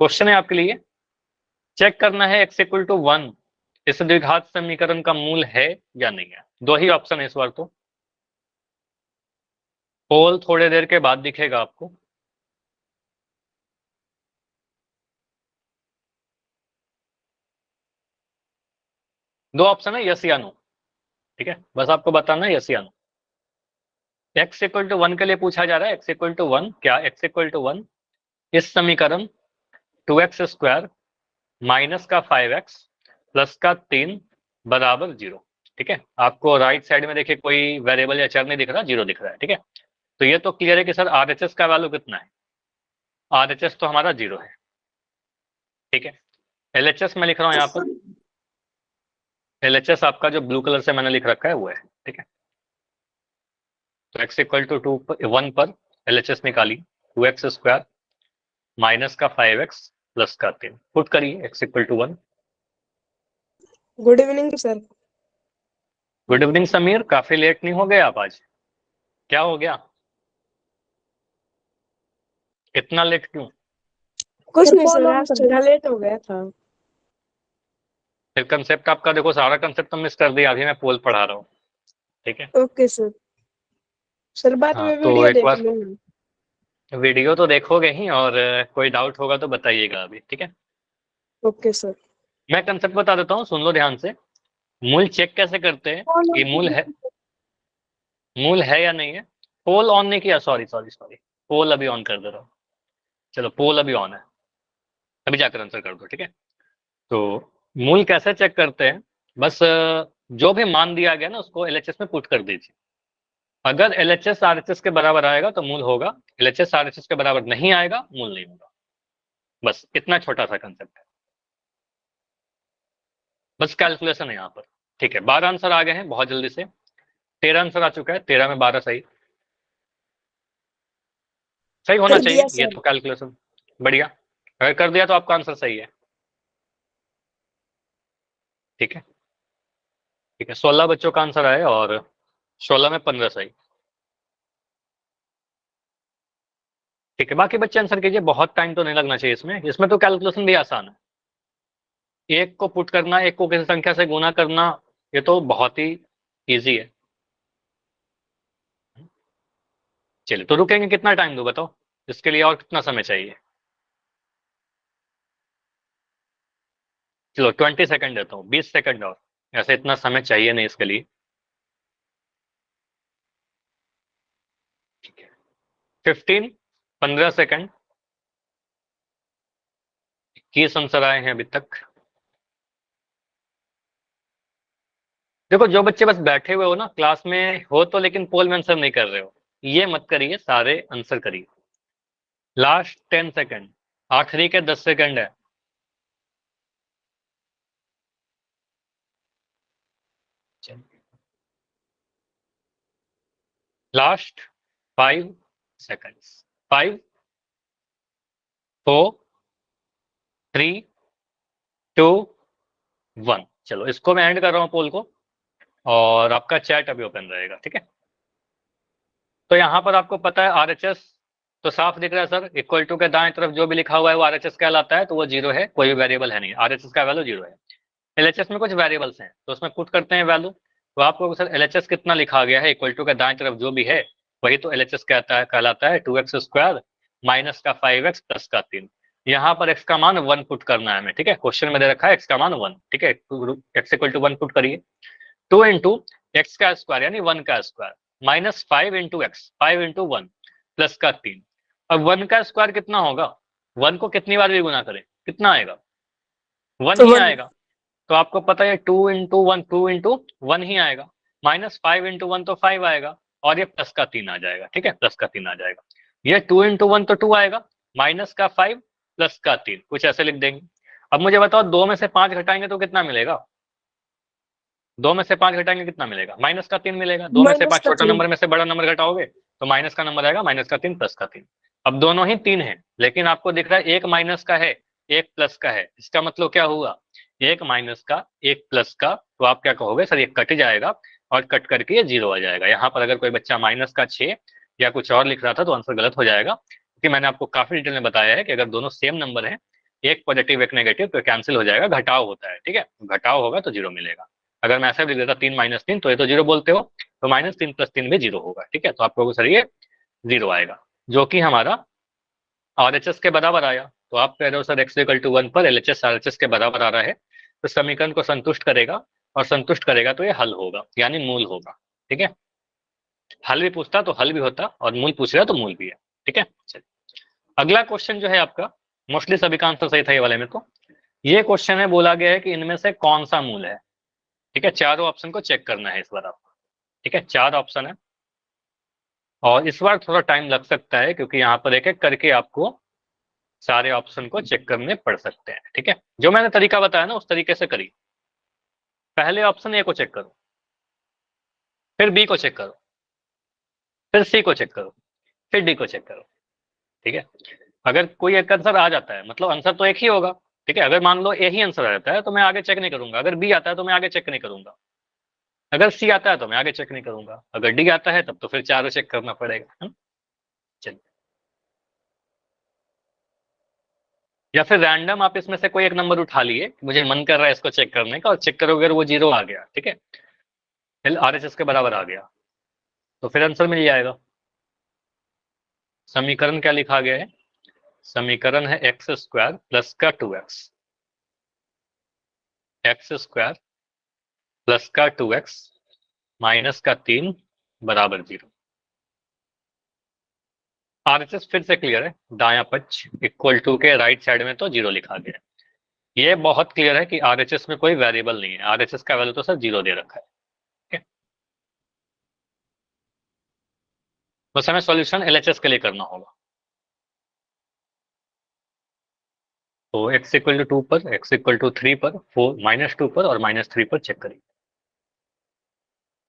Question है आपके लिए, चेक करना है x इक्वल टू 1 इस द्विघात समीकरण का मूल है या नहीं है। दो ही ऑप्शन है इस बार तो। पोल थोड़ी देर के बाद दिखेगा आपको। दो ऑप्शन है, यस या नो। ठीक है, बस आपको बताना है यस या नो। x इक्वल टू 1 के लिए पूछा जा रहा है, x इक्वल टू 1 क्या, x इक्वल टू 1 इस समीकरण 2x² माइनस का 5x प्लस का 3 बराबर 0। ठीक है, आपको राइट साइड में देखिए कोई वेरिएबल या चर नहीं दिख रहा, 0 दिख रहा है। ठीक है, तो ये तो क्लियर है कि सर RHS का वैल्यू कितना है। RHS तो हमारा 0 है। ठीक है, LHS मैं लिख रहा हूँ यहाँ पर। LHS आपका जो ब्लू कलर से मैंने लिख रखा है वो है। ठीक है, तो x इक्वल टू 1 पर LHS निकाली, 2x² माइनस का 5x प्लस का 3 पुट करिए x equal to 1। Good evening sir. Good evening Sameer, काफी लेट नहीं हो गए आप आज? क्या हो गया, इतना लेट क्यों? कुछ नहीं सर, आज थोड़ा लेट हो गया था। फिर कंसेप्ट आपका देखो, सारा कंसेप्ट तो मिस कर दिया, अभी मैं पोल पढ़ा रहा हूँ। ठीक है, ओके सर। सर बाद हाँ में तो वीडियो एक देख बार लूंगा। वीडियो तो देखोगे ही, और कोई डाउट होगा तो बताइएगा अभी। ठीक है, ओके सर। मैं कंसेप्ट बता देता हूँ, सुन लो ध्यान से। मूल चेक कैसे करते हैं कि मूल है या नहीं है। पोल ऑन नहीं किया, सॉरी सॉरी सॉरी, पोल अभी ऑन कर दे रहा हूँ। चलो पोल अभी ऑन है, अभी जाकर आंसर कर दो। ठीक है, तो मूल कैसे चेक करते हैं, बस जो भी मान दिया गया ना उसको LHS में पुट कर दीजिए। अगर LHS RHS के बराबर आएगा तो मूल होगा, LHS RHS के बराबर नहीं आएगा मूल नहीं होगा। बस इतना छोटा सा कंसेप्ट है, बस कैलकुलेशन है यहाँ पर। ठीक है, 12 आंसर आ गए हैं बहुत जल्दी से। 13 आंसर आ चुका है, 13 में 12 सही, सही होना कर चाहिए दिया ये सर। तो कैलकुलेशन। बढ़िया, अगर कर दिया तो आपका आंसर सही है। ठीक है, ठीक है, 16 बच्चों का आंसर आया और 16 में 15 सही। ठीक है, बाकी बच्चे आंसर कीजिए, बहुत टाइम तो नहीं लगना चाहिए इसमें। इसमें तो कैलकुलेशन भी आसान है, एक को पुट करना, एक को किसी संख्या से गुना करना, ये तो बहुत ही इजी है। चलिए, तो रुकेंगे, कितना टाइम दो बताओ इसके लिए, और कितना समय चाहिए? चलो 20 सेकंड देता हूँ, 20 सेकंड और, ऐसे इतना समय चाहिए नहीं इसके लिए। ठीक है, 15, 15 सेकंड, 21 आंसर आए हैं अभी तक। देखो जो बच्चे बस बैठे हुए हो ना क्लास में हो तो, लेकिन पोल में आंसर नहीं कर रहे हो, ये मत करिए, सारे आंसर करिए। लास्ट 10 सेकंड, आखिरी के 10 सेकंड है। Last 5 seconds, 5, 4, 3, 2, 1। चलो इसको मैं एंड कर रहा हूँ पोल को, और आपका चैट अभी ओपन रहेगा। ठीक है, तो यहाँ पर आपको पता है RHS तो साफ दिख रहा है सर, इक्वल टू के दाएं तरफ जो भी लिखा हुआ है वो RHS कहलाता है, तो वो 0 है, कोई भी वेरिएबल है नहीं, RHS का वैल्यू 0 है। LHS में कुछ वेरिएबल्स हैं तो उसमें पुट करते हैं वैल्यू, तो आपको सर LHS कितना लिखा गया है, इक्वल टू के दाएं तरफ जो भी है वही तो LHS कहलाता है, 2x² माइनस का 5x प्लस का 3। यहाँ पर x का मान 1 पुट करना है हमें। ठीक है, क्वेश्चन में दे रखा है x का मान 1। ठीक है, x इक्वल टू 1 पुट करिए, 2 इंटू एक्स का स्क्वायर यानी 1 का square minus 5 into x, 5 into 1 plus का 3। अब 1 का स्क्वायर कितना होगा, 1 को कितनी बार भी गुना करें कितना आएगा, 1 तो ही वन। आएगा। तो आपको पता है 2 इंटू 1, 2 इंटू 1 ही आएगा, माइनस 5 इंटू 1 तो 5 आएगा, और ये प्लस का 3 आ जाएगा। ठीक है, प्लस का 3 आ जाएगा, ये 2 इंटू 1 तो 2 आएगा, माइनस का 5 प्लस का 3, कुछ ऐसे लिख देंगे। अब मुझे बताओ 2 में से 5 घटाएंगे तो कितना मिलेगा, 2 में से 5 घटाएंगे कितना मिलेगा, माइनस का 3 मिलेगा। 2 में से माइनस 5 का छोटा 3। नंबर में से बड़ा नंबर घटाओगे तो माइनस का नंबर आएगा, माइनस का 3 प्लस का 3। अब दोनों ही 3 है, लेकिन आपको दिख रहा है एक माइनस का है एक प्लस का है, इसका मतलब क्या हुआ, एक माइनस का एक प्लस का, तो आप क्या कहोगे सर ये कट जाएगा, और कट करके ये 0 आ जाएगा। यहाँ पर अगर कोई बच्चा माइनस का 6 या कुछ और लिख रहा था तो आंसर गलत हो जाएगा, क्योंकि मैंने आपको काफी डिटेल में बताया है कि अगर दोनों सेम नंबर है एक पॉजिटिव एक नेगेटिव तो कैंसिल हो जाएगा, घटाव होता है, ठीक है, घटाव होगा तो 0 मिलेगा। अगर मैं ऐसा भी लिख देता 3 - 3 तो ये तो 0 बोलते हो, तो -3 + 3 भी 0 होगा, ठीक है, तो आपको सर ये 0 आएगा, जो कि हमारा RHS के बराबर आया। तो आप कह रहे हो सर x = 1 पर LHS RHS के बराबर आ रहा है, तो समीकरण को संतुष्ट करेगा, और संतुष्ट करेगा तो ये हल होगा, यानी मूल होगा, ठीक है। हल भी पूछता तो हल भी होता, और मूल पूछ रहा तो मूल भी है, ठीक है। चलिए अगला क्वेश्चन जो है आपका, मोस्टली सभी का आंसर सही था ये वाले में। तो ये क्वेश्चन है, बोला गया है कि इनमें से कौन सा मूल है, ठीक है, चारों ऑप्शन को चेक करना है इस बार आपको, ठीक है, 4 ऑप्शन है, और इस बार थोड़ा टाइम लग सकता है, क्योंकि यहाँ पर एक एक करके आपको सारे ऑप्शन को चेक करने पड़ सकते हैं, ठीक है। जो मैंने तरीका बताया ना उस तरीके से करिए। पहले ऑप्शन ए को चेक करो, फिर बी को चेक करो, फिर सी को चेक करो, फिर डी को चेक करो, ठीक है। अगर कोई एक आंसर आ जाता है, मतलब आंसर तो एक ही होगा, ठीक है। अगर मान लो ए ही आंसर आ जाता है तो मैं आगे चेक नहीं करूंगा, अगर बी आता है तो मैं आगे चेक नहीं करूंगा, अगर सी आता है तो मैं आगे चेक नहीं करूंगा, अगर डी आता है तब तो फिर चारों चेक करना पड़ेगा, है ना? चलिए, या फिर रैंडम आप इसमें से कोई एक नंबर उठा लिए, मुझे मन कर रहा है इसको चेक करने का, और चेक करोगे अगर वो 0 आ गया, ठीक है, RHS के बराबर आ गया, तो फिर आंसर मिल जाएगा। समीकरण क्या लिखा गया है? समीकरण है x² प्लस का 2x, x² प्लस का 2x माइनस का 3 बराबर 0। RHS फिर से क्लियर है, दायां पक्ष इक्वल टू के राइट साइड में तो 0 लिखा गया है। ये बहुत क्लियर है कि RHS में कोई वेरिएबल नहीं है, RHS का वैल्यू तो सर 0 दे रखा है, ठीक है। बस हमें सॉल्यूशन LHS के लिए करना होगा। तो x = 2 पर, x = 3 पर, 4 -2 पर और -3 पर चेक करिए।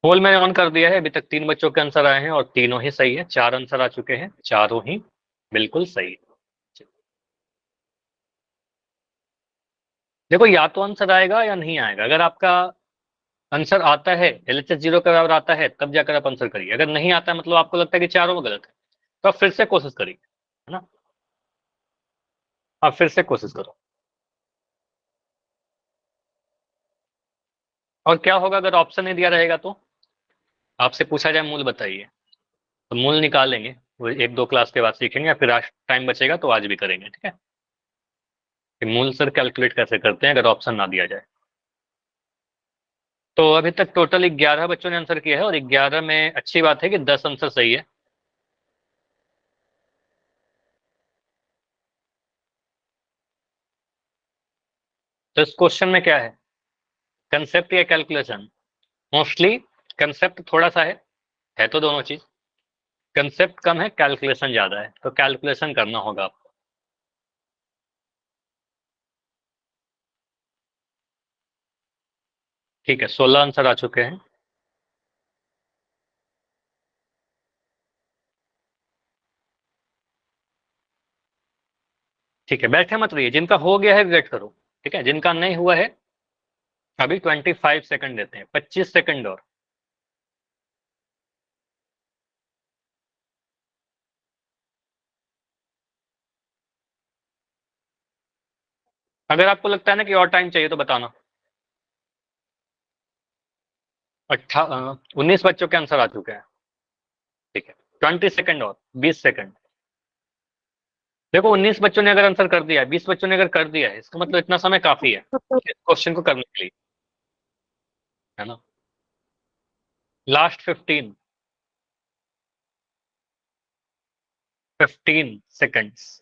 पोल मैंने ऑन कर दिया है, अभी तक 3 बच्चों के आंसर आए हैं और तीनों ही सही है, 4 आंसर आ चुके हैं, चारों ही बिल्कुल सही है। देखो या तो आंसर आएगा या नहीं आएगा, अगर आपका आंसर आता है, LHS 0 के बराबर आता है, तब जाकर आप आंसर करिए, अगर नहीं आता है मतलब आपको लगता है कि चारों में गलत है, तो आप फिर से कोशिश करिए, है ना, आप फिर से कोशिश करो। और क्या होगा अगर ऑप्शन नहीं दिया रहेगा? तो आपसे पूछा जाए मूल बताइए, तो मूल निकालेंगे, वो 1-2 क्लास के बाद सीखेंगे, या फिर आज टाइम बचेगा तो आज भी करेंगे, ठीक है, कि मूल सर कैलकुलेट कैसे करते हैं अगर ऑप्शन ना दिया जाए। तो अभी तक टोटल 11 बच्चों ने आंसर किया है, और 11 में अच्छी बात है कि 10 आंसर सही है। तो इस क्वेश्चन में क्या है, कंसेप्ट या कैलकुलेशन? मोस्टली कंसेप्ट थोड़ा सा है तो दोनों चीज, कंसेप्ट कम है, कैलकुलेशन ज्यादा है, तो कैलकुलेशन करना होगा आपको। ठीक है, 16 आंसर आ चुके हैं। ठीक है, बैठे मत रहिए, जिनका हो गया है वेट करो, ठीक है, जिनका नहीं हुआ है अभी 25 सेकंड देते हैं, 25 सेकंड और। अगर आपको लगता है ना कि और टाइम चाहिए तो बताना। 19 बच्चों के आंसर आ चुके हैं, ठीक है, 20 सेकंड और, 20 सेकंड। देखो 19 बच्चों ने अगर आंसर कर दिया है, 20 बच्चों ने अगर कर दिया है, इसका मतलब इतना समय काफी है इस क्वेश्चन को करने के लिए, है ना। Last 15 seconds,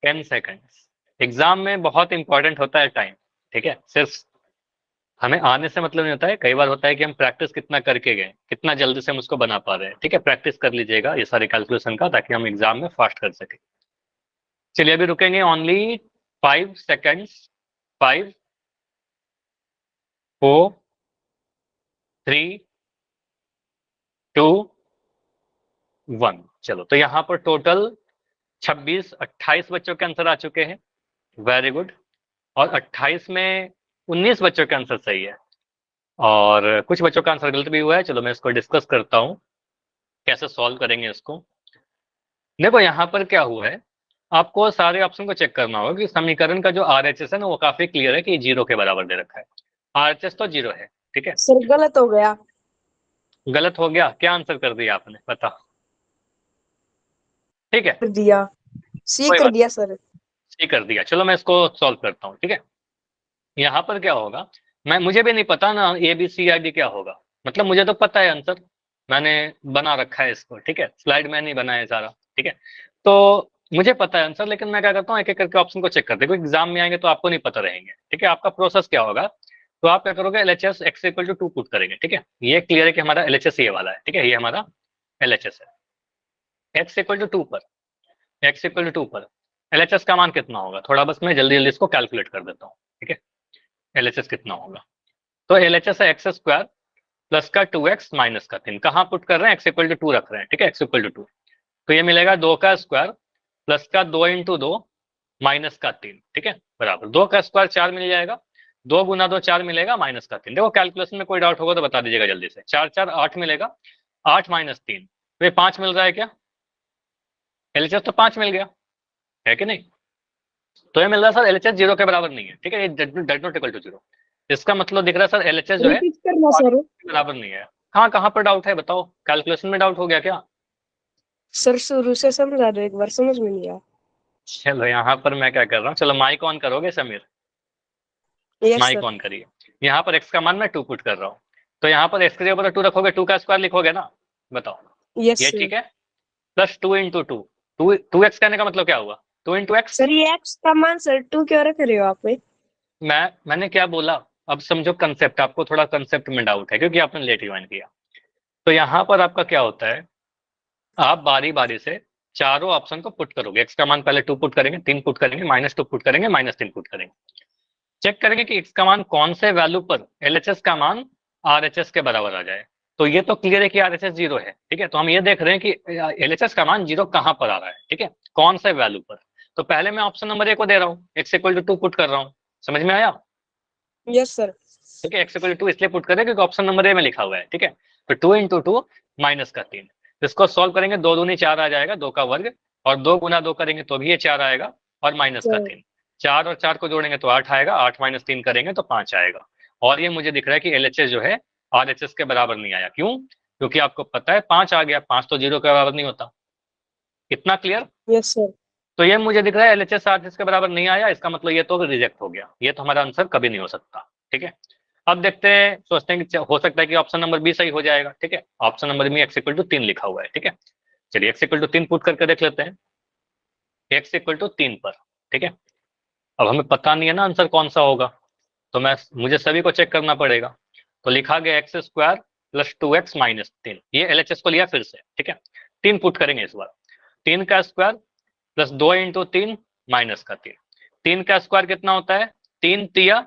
10 seconds. एग्जाम में बहुत इंपॉर्टेंट होता है टाइम, ठीक है, सिर्फ हमें आने से मतलब नहीं होता है, कई बार होता है कि हम प्रैक्टिस कितना करके गए, कितना जल्दी से हम उसको बना पा रहे हैं, ठीक है, प्रैक्टिस कर लीजिएगा ये सारे कैलकुलेशन का, ताकि हम एग्जाम में फास्ट कर सके। चलिए अभी रुकेंगे ओनली 5 सेकंड्स, 5, 4, 3, 2, 1। चलो तो यहाँ पर टोटल 28 बच्चों के आंसर आ चुके हैं, वेरी गुड। और 28 में 19 बच्चों का आंसर सही है, और कुछ बच्चों का आंसर गलत भी हुआ है। चलो मैं इसको डिस्कस करता हूँ कैसे सॉल्व करेंगे इसको। देखो यहाँ पर क्या हुआ है, आपको सारे ऑप्शन को चेक करना होगा कि समीकरण का जो आरएचएस है ना वो काफी क्लियर है कि 0 के बराबर दे रखा है। आरएचएस तो 0 है, ठीक है। सर गलत हो गया। गलत हो गया, क्या आंसर कर दिया आपने बता। ठीक है, कर दिया, सी कोई कर बात दिया सर। नहीं, कर दिया। चलो मैं इसको सॉल्व करता हूँ, ठीक है। यहाँ पर क्या होगा, मुझे भी नहीं पता ना ABCD क्या होगा, मतलब मुझे तो पता है आंसर, मैंने बना रखा है इसको, ठीक है। स्लाइड में नहीं बनाया है सारा, ठीक है। तो मुझे पता है आंसर, लेकिन मैं क्या करता हूँ एक एक करके ऑप्शन को चेक करते हैं, क्योंकि एग्जाम में आएंगे तो आपको नहीं पता रहेंगे, ठीक है। आपका प्रोसेस क्या होगा, तो आप क्या करोगे, LHS x = 2 पुट करेंगे, ठीक है। ये क्लियर है कि हमारा LHS ये वाला है, ठीक है, ये हमारा LHS है। x = 2 पर, x = 2 पर LHS का मान कितना होगा, थोड़ा बस मैं जल्दी जल्दी इसको कैलकुलेट कर देता हूँ, ठीक है। LHS कितना होगा, तो LHS है x² प्लस का 2x माइनस का 3, कहाँ पुट कर रहे हैं, x = 2 रख रहे हैं, ठीक है, x = 2। तो ये मिलेगा 2 का स्क्वायर प्लस का 2 × 2 माइनस का 3, ठीक है, बराबर 2 का स्क्वायर 4 मिल जाएगा, 2 × 2 4 मिलेगा माइनस का 3। देखो कैलकुलेशन में कोई डाउट होगा तो बता दीजिएगा जल्दी से। 4 4 8 मिलेगा, 8 माइनस 3, तो ये 5 मिल रहा है क्या, LHS तो 5 मिल गया है कि नहीं। तो ये मिल रहा है सर LHS 0 के बराबर नहीं है, ठीक है, ये डज नॉट इक्वल टू 0। इसका मतलब दिख रहा है सर LHS जो है रिपीट करना 5 सर। के बराबर नहीं है। कहाँ कहाँ पर डाउट है बताओ, कैलकुलेशन में डाउट हो गया क्या। सर शुरू से समझा दो, एक बार समझ में नहीं आया। चलो यहाँ पर मैं क्या कर रहा हूँ, चलो माइक ऑन करोगे Sameer, yes mic sir. On करिए। यहाँ पर x का मान मैं 2 पुट कर रहा हूँ, तो यहाँ पर x के ऊपर 2 रखोगे, 2 का स्क्वायर लिखोगे ना, बताओ। यस ये सर। ठीक है, प्लस 2 × 2, 2x कहने का मतलब क्या हुआ, 2 × x। सर ये एक्स का मान सर 2 क्यों रख रहे हो आप? मैंने क्या बोला, अब समझो कंसेप्ट, आपको थोड़ा कंसेप्ट में डाउट है क्योंकि आपने लेट ज्वाइन किया। तो यहाँ पर आपका क्या होता है, आप बारी बारी से चारों ऑप्शन को पुट करोगे, x का मान पहले 2 पुट करेंगे, 3 पुट करेंगे, -2 पुट करेंगे, -3 पुट करेंगे। चेक करेंगे कि x का मान कौन से वैल्यू पर LHS का मान RHS के बराबर आ जाए। तो ये तो क्लियर है कि RHS 0 है, ठीक है। तो हम ये देख रहे हैं कि LHS का मान 0 कहाँ पर आ रहा है, ठीक है, कौन से वैल्यू पर। तो पहले मैं ऑप्शन नंबर A को दे रहा हूँ, x = 2 पुट कर रहा हूँ, समझ में आया। Yes sir. ठीक है, x = 2 इसलिए पुट करें क्योंकि ऑप्शन नंबर A में लिखा हुआ है, ठीक है। तो 2 × 2 माइनस का 3, इसको सॉल्व करेंगे, 2 दूनी 4 आ जाएगा, 2 का वर्ग, और 2 × 2 करेंगे तो भी ये 4 आएगा, और माइनस का 3, 4 और 4 को जोड़ेंगे तो 8 आएगा, 8 - 3 करेंगे तो 5 आएगा। और ये मुझे दिख रहा है कि LHS जो है RHS के बराबर नहीं आया, क्यों, क्योंकि आपको पता है 5 आ गया, 5 तो 0 के बराबर नहीं होता। इतना क्लियर। Yes sir. तो ये मुझे दिख रहा है LHS RHS के बराबर नहीं आया, इसका मतलब ये तो रिजेक्ट हो गया, ये तो हमारा आंसर कभी नहीं हो सकता, ठीक है। अब देखते हैं, सोचते हैं कि हो सकता है कि ऑप्शन नंबर बी सही हो जाएगा, ठीक है। ऑप्शन नंबर बी x = 3 लिखा हुआ है, ठीक है। चलिए x = 3 पुट करके देख लेते हैं, x = 3 पर, ठीक है। अब हमें पता नहीं है ना आंसर कौन सा होगा, तो मुझे सभी को चेक करना पड़ेगा। तो लिखा गया x² + 2x - 3, ये LHS को लिया फिर से, ठीक है। 3 पुट करेंगे इस बार, 3 का स्क्वायर प्लस 2 × 3 माइनस का 3, 3 का स्क्वायर कितना होता है, 3 तिया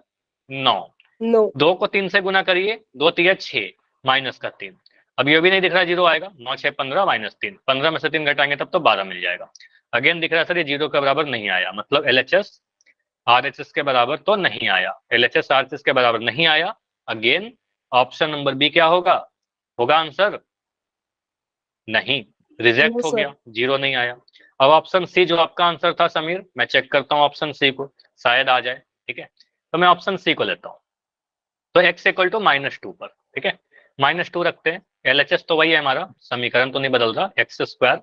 9, नो। 2 को 3 से गुना करिए, 2 तिया 6 माइनस का 3। अब ये भी नहीं दिख रहा 0 आएगा, 9 6 15 -3, 15 में से 3 घटाएंगे तब तो 12 मिल जाएगा। अगेन दिख रहा है सर ये 0 के बराबर नहीं आया, मतलब LHS RHS के बराबर तो नहीं आया, LHS RHS के बराबर नहीं आया। अगेन ऑप्शन नंबर बी क्या होगा, होगा आंसर नहीं, नो रिजेक्ट हो सर। गया, 0 नहीं आया। अब ऑप्शन सी जो आपका आंसर था समीर, मैं चेक करता हूँ ऑप्शन सी को, शायद आ जाए, ठीक है। तो मैं ऑप्शन सी को लेता हूँ, तो x = -2 पर, ठीक है, -2 रखते हैं। LHS तो वही है हमारा, समीकरण तो नहीं बदल रहा, x²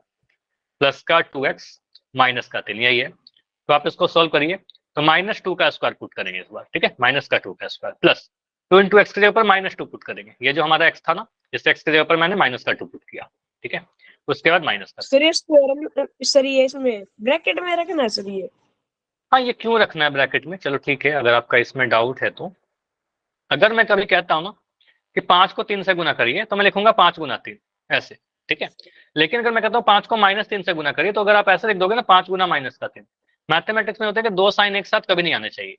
प्लस का 2x माइनस का 3 यही है। तो आप इसको सोल्व करिए, तो -2 का स्क्वायर पुट करेंगे इस बार, ठीक है, -2 का स्क्वायर प्लस 2 × x के ऊपर -2 पुट करेंगे, ये जो हमारा x था ना, इस x के ऊपर मैंने -2 पुट किया, ठीक है। उसके बाद माइनस का, सर ये स्क्वायर, सर ये इसमें ब्रैकेट में रखना सर ये। हाँ ये क्यों रखना है ब्रैकेट में, चलो ठीक है, अगर आपका इसमें डाउट है तो। अगर मैं कभी कहता हूँ ना कि 5 को 3 से गुना करिए, तो मैं लिखूंगा 5 × 3 ऐसे, ठीक है। लेकिन अगर मैं कहता हूँ 5 को -3 से गुना करिए, तो अगर आप ऐसे लिख दोगे ना 5 × -3, मैथमेटिक्स में होता है कि 2 साइन एक साथ कभी नहीं आने चाहिए।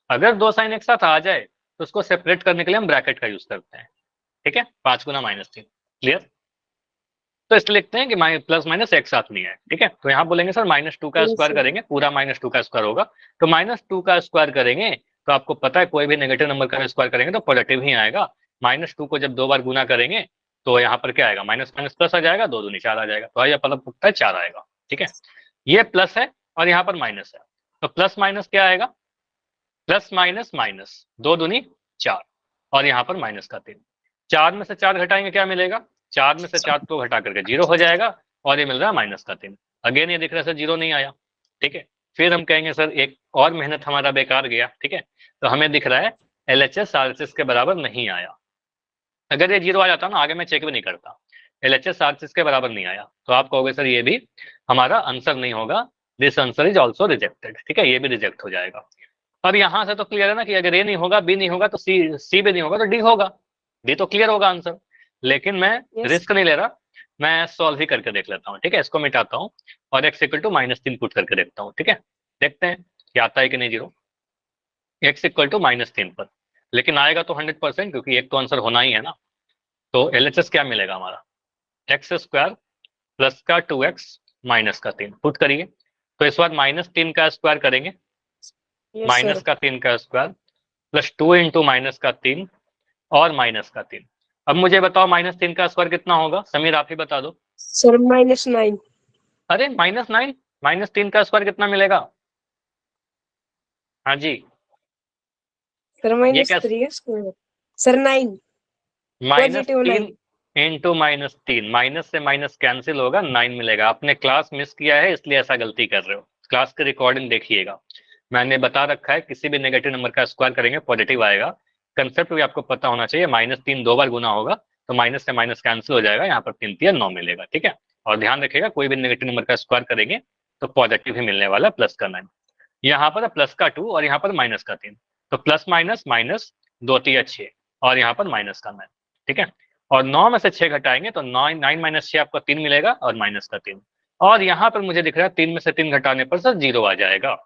अगर 2 साइन एक साथ आ जाए तो उसको सेपरेट करने के लिए हम ब्रैकेट का यूज करते हैं, ठीक है, 5 × -3, क्लियर। तो इसलिए लिखते हैं कि प्लस माइनस एक साथ नहीं है, ठीक है। तो यहाँ बोलेंगे सर -2 का यस स्क्वायर सर। करेंगे, पूरा -2 का स्क्वायर होगा, तो -2 का स्क्वायर करेंगे तो आपको पता है कोई भी नेगेटिव नंबर का स्क्वायर करेंगे तो पॉजिटिव ही आएगा। -2 को जब 2 बार गुना करेंगे तो यहाँ पर क्या आएगा, माइनस माइनस प्लस आ जाएगा, 2 दूनी 4 आ जाएगा, तो ये मतलब 4 आएगा, ठीक है, ये प्लस है और यहाँ पर माइनस है, तो प्लस माइनस क्या आएगा, प्लस माइनस माइनस, 2 दूनी 4 और यहाँ पर माइनस का 3। 4 में से 4 घटाएंगे क्या मिलेगा, 4 में से 4 तो घटा करके 0 हो जाएगा और ये मिल रहा है माइनस का 3। अगेन ये दिख रहा है सर 0 नहीं आया, ठीक है, फिर हम कहेंगे सर एक और मेहनत हमारा बेकार गया, ठीक है, तो हमें दिख रहा है LHS RHS के बराबर नहीं आया। अगर ये 0 आ जाता ना, आगे मैं चेक भी नहीं करता, LHS RHS के बराबर नहीं आया, तो आप कहोगे सर ये भी हमारा आंसर नहीं होगा, this answer is also rejected, ठीक है, ये भी रिजेक्ट हो जाएगा। अब यहां से तो क्लियर है ना कि अगर ए नहीं होगा, बी नहीं होगा तो सी भी नहीं होगा तो डी होगा, डी तो क्लियर होगा आंसर। लेकिन मैं रिस्क नहीं ले रहा, मैं सॉल्व ही करके देख लेता हूँ, ठीक है, इसको मिटाता हूँ और x इक्वल टू -3 पुट करके देखता हूँ, ठीक है, देखते हैं कि आता है कि नहीं 0, x इक्वल टू -3 पर, लेकिन आएगा तो 100% क्योंकि एक तो आंसर होना ही है ना। तो LHS क्या मिलेगा हमारा, x² प्लस का 2x माइनस का 3 पुट करिए, तो इस बार -3 का स्क्वायर करेंगे, माइनस का 3 का स्क्वायर प्लस 2 इंटू माइनस का 3 और माइनस का 3। अब मुझे बताओ -3 का स्क्वायर कितना होगा, समीर आप ही बता दो। सर -9। अरे -9, -3 का स्क्वायर कितना मिलेगा, हाँ जी, सर ये क्या, -3 square, sir 9 positive 9। -3 into -3, minus से माइनस कैंसिल होगा, 9 मिलेगा। आपने क्लास मिस किया है इसलिए ऐसा गलती कर रहे हो, क्लास की रिकॉर्डिंग देखिएगा, मैंने बता रखा है किसी भी नेगेटिव नंबर का स्क्वायर करेंगे पॉजिटिव आएगा, कंसेप्ट भी आपको पता होना चाहिए, -3 2 बार गुना होगा तो माइनस से माइनस कैंसिल हो जाएगा, यहाँ पर 3 3 9 मिलेगा, ठीक है। और ध्यान रखिएगा कोई भी नेगेटिव नंबर का स्क्वायर करेंगे तो पॉजिटिव ही मिलने वाला, प्लस का 9, यहाँ पर प्लस का 2 और यहाँ पर माइनस का 3, तो प्लस माइनस माइनस 2 3 6 और यहाँ पर माइनस का 9, ठीक है, और 9 में से 6 घटाएंगे तो 9 माइनस 6 आपका 3 मिलेगा और माइनस का 3, और यहाँ पर मुझे दिख रहा है 3 में से 3 घटाने पर सर 0 आ जाएगा,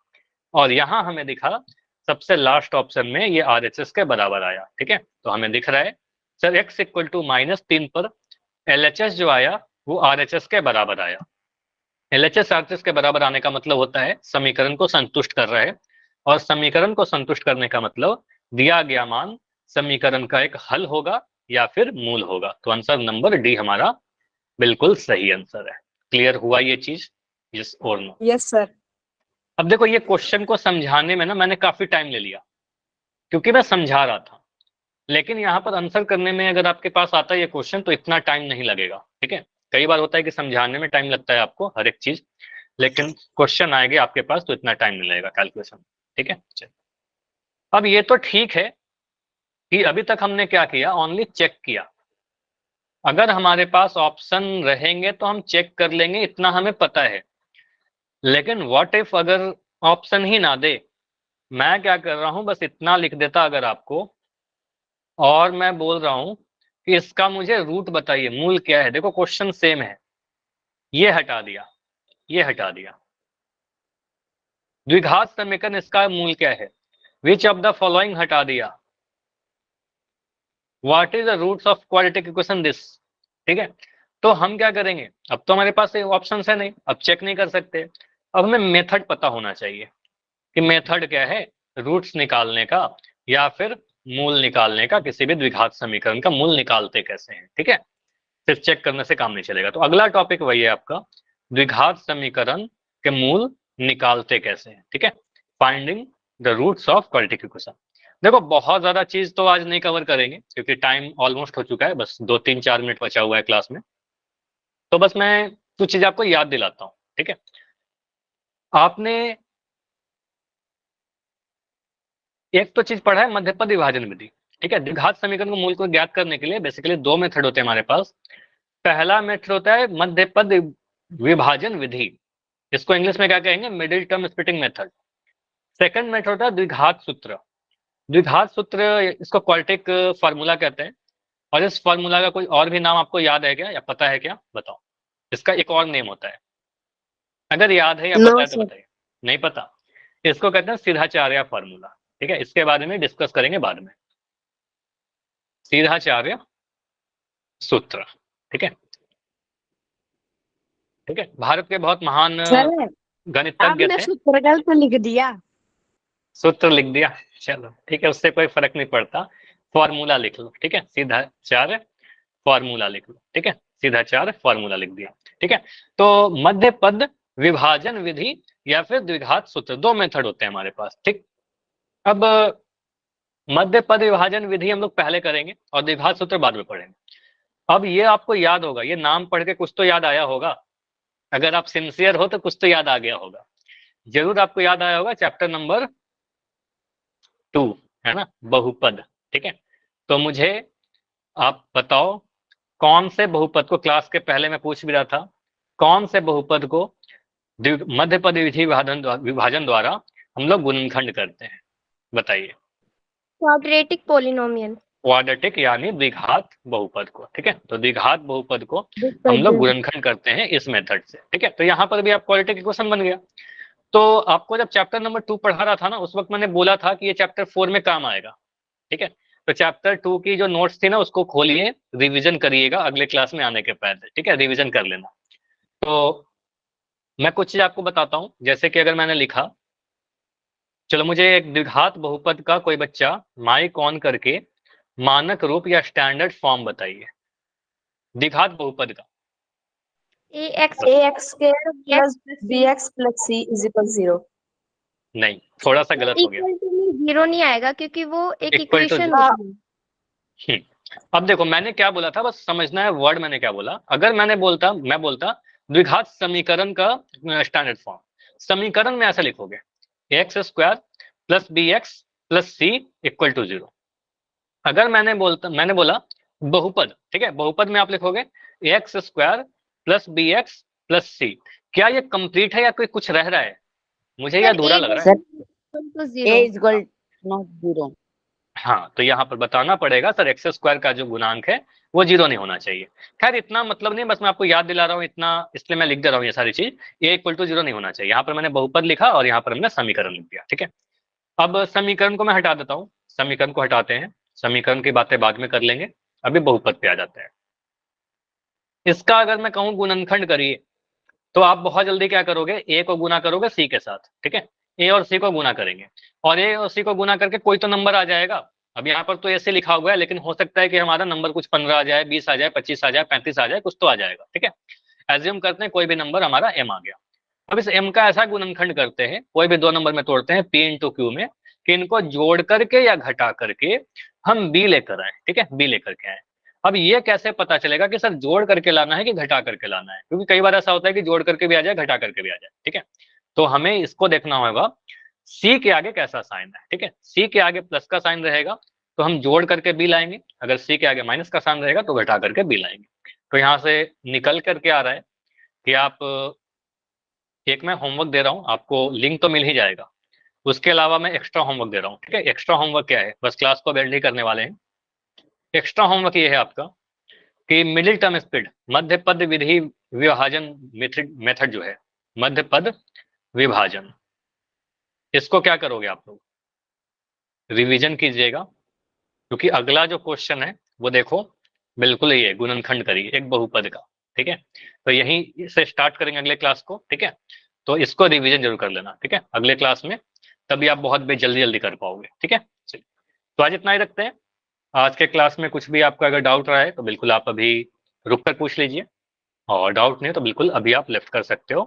और यहाँ हमें दिखा सबसे लास्ट ऑप्शन में ये RHS के बराबर आया, ठीक है, तो हमें दिख रहा है सर x इक्वल टू -3 पर LHS जो आया वो RHS के बराबर आया। LHS RHS के बराबर आने का मतलब होता है समीकरण को संतुष्ट कर रहा है, और समीकरण को संतुष्ट करने का मतलब दिया गया मान समीकरण का एक हल होगा या फिर मूल होगा, तो आंसर नंबर डी हमारा बिल्कुल सही आंसर है। क्लियर हुआ ये चीज, यस और नो? Yes sir. अब देखो ये क्वेश्चन को समझाने में ना मैंने काफी टाइम ले लिया क्योंकि मैं समझा रहा था, लेकिन यहाँ पर आंसर करने में अगर आपके पास आता है ये क्वेश्चन तो इतना टाइम नहीं लगेगा, ठीक है। कई बार होता है कि समझाने में टाइम लगता है आपको हर एक चीज, लेकिन क्वेश्चन आएंगे आपके पास तो इतना टाइम नहीं लगेगा कैलकुलेशन, ठीक है। चलिए, अब ये तो ठीक है कि अभी तक हमने क्या किया, ओनली चेक किया, अगर हमारे पास ऑप्शन रहेंगे तो हम चेक कर लेंगे, इतना हमें पता है, लेकिन व्हाट इफ अगर ऑप्शन ही ना दे, मैं क्या कर रहा हूं बस इतना लिख देता अगर आपको, और मैं बोल रहा हूं कि इसका मुझे रूट बताइए, मूल क्या है, देखो क्वेश्चन सेम है, ये हटा दिया, ये हटा दिया, द्विघात समीकरण इसका मूल क्या है, विच ऑफ द फॉलोइंग हटा दिया, what is the roots of quadratic equation this, ठीक है। तो हम क्या करेंगे, अब तो हमारे पास ऑप्शन है नहीं, अब चेक नहीं कर सकते, अब हमें मेथड पता होना चाहिए कि मेथड क्या है, रूट्स निकालने का या फिर मूल निकालने का, किसी भी द्विघात समीकरण का मूल निकालते कैसे हैं, ठीक है, सिर्फ चेक करने से काम नहीं चलेगा। तो अगला टॉपिक वही है आपका, द्विघात समीकरण के मूल निकालते कैसे हैं, ठीक है, finding the roots of quadratic equation. देखो बहुत ज्यादा चीज तो आज नहीं कवर करेंगे क्योंकि टाइम ऑलमोस्ट हो चुका है, बस 2 3 4 मिनट बचा हुआ है क्लास में, तो बस मैं कुछ चीज आपको याद दिलाता हूँ, ठीक है। आपने एक तो चीज पढ़ा है मध्यपद विभाजन विधि, ठीक है, द्विघात समीकरण को मूल को ज्ञात करने के लिए बेसिकली 2 मेथड होते हैं हमारे पास। पहला मेथड होता है मध्यपद विभाजन विधि, इसको इंग्लिश में क्या कहेंगे, middle term splitting method. Second method होता है द्विघात सूत्र, द्विघात सूत्र इसको क्वाड्रेटिक फार्मूला कहते हैं, और इस फार्मूला का कोई और भी नाम आपको याद है क्या या पता है क्या, बताओ, इसका एक और नेम होता है, अगर याद है या पता नो है तो सर। बताइए। नहीं पता, इसको कहते हैं सीधाचार्य फार्मूला, ठीक है, इसके बारे में डिस्कस करेंगे बाद में, सीधाचार्य सूत्र, ठीक है, ठीक है, भारत के बहुत महान सर गणितज्ञ आपने थे। सूत्र गलत लिख दिया। सूत्र लिख दिया, चलो ठीक है, उससे कोई फर्क नहीं पड़ता, फॉर्मूला लिख लो, ठीक है, सीधाचार्य फॉर्मूला लिख लो, ठीक है, सीधाचार्य फॉर्मूला लिख दिया, ठीक है। तो मध्य पद विभाजन विधि या फिर द्विघात सूत्र, दो मेथड होते हैं हमारे पास, ठीक। अब मध्य पद विभाजन विधि हम लोग पहले करेंगे और द्विघात सूत्र बाद में पढ़ेंगे। अब ये आपको याद होगा, ये नाम पढ़ के कुछ तो याद आया होगा, अगर आप सिंसियर हो तो कुछ तो याद आ गया होगा, जरूर आपको याद आया होगा चैप्टर नंबर 2, है ना, बहुपद, ठीक है। तो मुझे आप बताओ कौन से बहुपद को, क्लास के पहले मैं पूछ भी रहा था, कौन से बहुपद को मध्य पद विधि विभाजन द्वारा हम लोग गुणनखंड करते हैं, बताइए। Quadratic polynomial. क्वाड्रेटिक यानी द्विघात बहुपद को, ठीक है। तो द्विघात बहुपद को हम लोग गुणनखंड करते हैं इस मेथड से, ठीक है। तो यहाँ पर भी आप क्वाड्रेटिक इक्वेशन बन गया। तो आपको जब चैप्टर नंबर 2 पढ़ा रहा था ना, उस वक्त मैंने बोला था कि ये चैप्टर 4 में काम आएगा, ठीक है। तो चैप्टर 2 की जो नोट्स थी ना, उसको खोलिए, रिवीजन करिएगा अगले क्लास में आने के पहले, ठीक है, रिवीजन कर लेना। तो मैं कुछ चीज आपको बताता हूँ, जैसे कि अगर मैंने लिखा, चलो मुझे एक द्विघात बहुपद का कोई बच्चा माइक ऑन करके मानक रूप या स्टैंडर्ड फॉर्म बताइए द्विघात बहुपद का। ax square plus bx plus c is equal 0। नहीं, थोड़ा सा गलत हो गया, इक्वल टू में जीरो नहीं आएगा क्योंकि वो एक Equal to इक्वेशन zero। होती है। अब देखो मैंने क्या बोला था, बस समझना है वर्ड मैंने क्या बोला। अगर मैं बोलता द्विघात समीकरण का स्टैंडर्ड फॉर्म, समीकरण में ऐसा लिखोगे x square plus B x plus C equal to 0। अगर मैंने बोला बहुपद, ठीक है, बहुपद में आप लिखोगे x square plus B x plus C. क्या ये कंप्लीट है या कोई कुछ रह रहा है? मुझे ये अधूरा लग रहा है। a equal not 0। हाँ, तो यहाँ पर बताना पड़ेगा सर एक्स स्क्वायर का जो गुणांक है वो 0 नहीं होना चाहिए। खैर इतना मतलब नहीं, बस मैं आपको याद दिला रहा हूँ इतना, इसलिए मैं लिख दे रहा हूँ ये सारी चीज। ए इक्वल टू 0 नहीं होना चाहिए। यहाँ पर मैंने बहुपद लिखा और यहाँ पर हमने समीकरण लिख दिया, ठीक है। अब समीकरण को मैं हटा देता हूँ, समीकरण को हटाते हैं, समीकरण की बातें बाद में कर लेंगे, अभी बहुपद पे आ जाते हैं। इसका अगर मैं कहूँ गुणनखंड करिए, तो आप बहुत जल्दी क्या करोगे, ए को गुना करोगे सी के साथ, ठीक है। ए और सी को गुना करेंगे और ए और सी को गुना करके कोई तो नंबर आ जाएगा। अब यहाँ पर तो ऐसे लिखा हुआ है, लेकिन हो सकता है कि हमारा नंबर कुछ 15 आ जाए, 20 आ जाए, 25 आ जाए, 35 आ जाए, कुछ तो आ जाएगा, ठीक है। एज्यूम करते हैं कोई भी नंबर हमारा एम आ गया। अब इस एम का ऐसा गुणनखंड करते हैं, कोई भी दो नंबर में तोड़ते हैं पी इंटू क्यू में, कि इनको जोड़ करके या घटा करके हम बी लेकर आए, ठीक है, बी लेकर के आए। अब ये कैसे पता चलेगा कि सर जोड़ करके लाना है कि घटा करके लाना है, क्योंकि कई बार ऐसा होता है कि जोड़ करके भी आ जाए, घटा करके भी आ जाए, ठीक है। तो हमें इसको देखना होगा सी के आगे कैसा साइन है, ठीक है। सी के आगे प्लस का साइन रहेगा तो हम जोड़ करके बी लाएंगे, अगर सी के आगे माइनस का साइन रहेगा तो घटा करके बी लाएंगे। तो यहाँ से निकल करके आ रहा है कि आप, एक मैं होमवर्क दे रहा हूँ आपको, लिंक तो मिल ही जाएगा, उसके अलावा मैं एक्स्ट्रा होमवर्क दे रहा हूँ, ठीक है। एक्स्ट्रा होमवर्क क्या है, बस क्लास को बेल्ट ही करने वाले हैं। एक्स्ट्रा होमवर्क ये है आपका कि मिडिल टर्म स्पीड मध्य पद विधि विभाजन मेथड जो है, मध्य पद विभाजन, इसको क्या करोगे आप लोग, रिवीजन कीजिएगा, क्योंकि अगला जो क्वेश्चन है वो देखो बिल्कुल ये गुणनखंड करिए एक बहुपद का, ठीक है। तो यहीं से स्टार्ट करेंगे अगले क्लास को, ठीक है। तो इसको रिवीजन जरूर कर लेना, ठीक है, अगले क्लास में, तभी आप बहुत जल्दी जल्दी कर पाओगे, ठीक है। चलिए, तो आज इतना ही रखते हैं। आज के क्लास में कुछ भी आपका अगर डाउट रहा है तो बिल्कुल आप अभी रुक कर पूछ लीजिए, और डाउट नहीं है तो बिल्कुल अभी आप लेफ्ट कर सकते हो।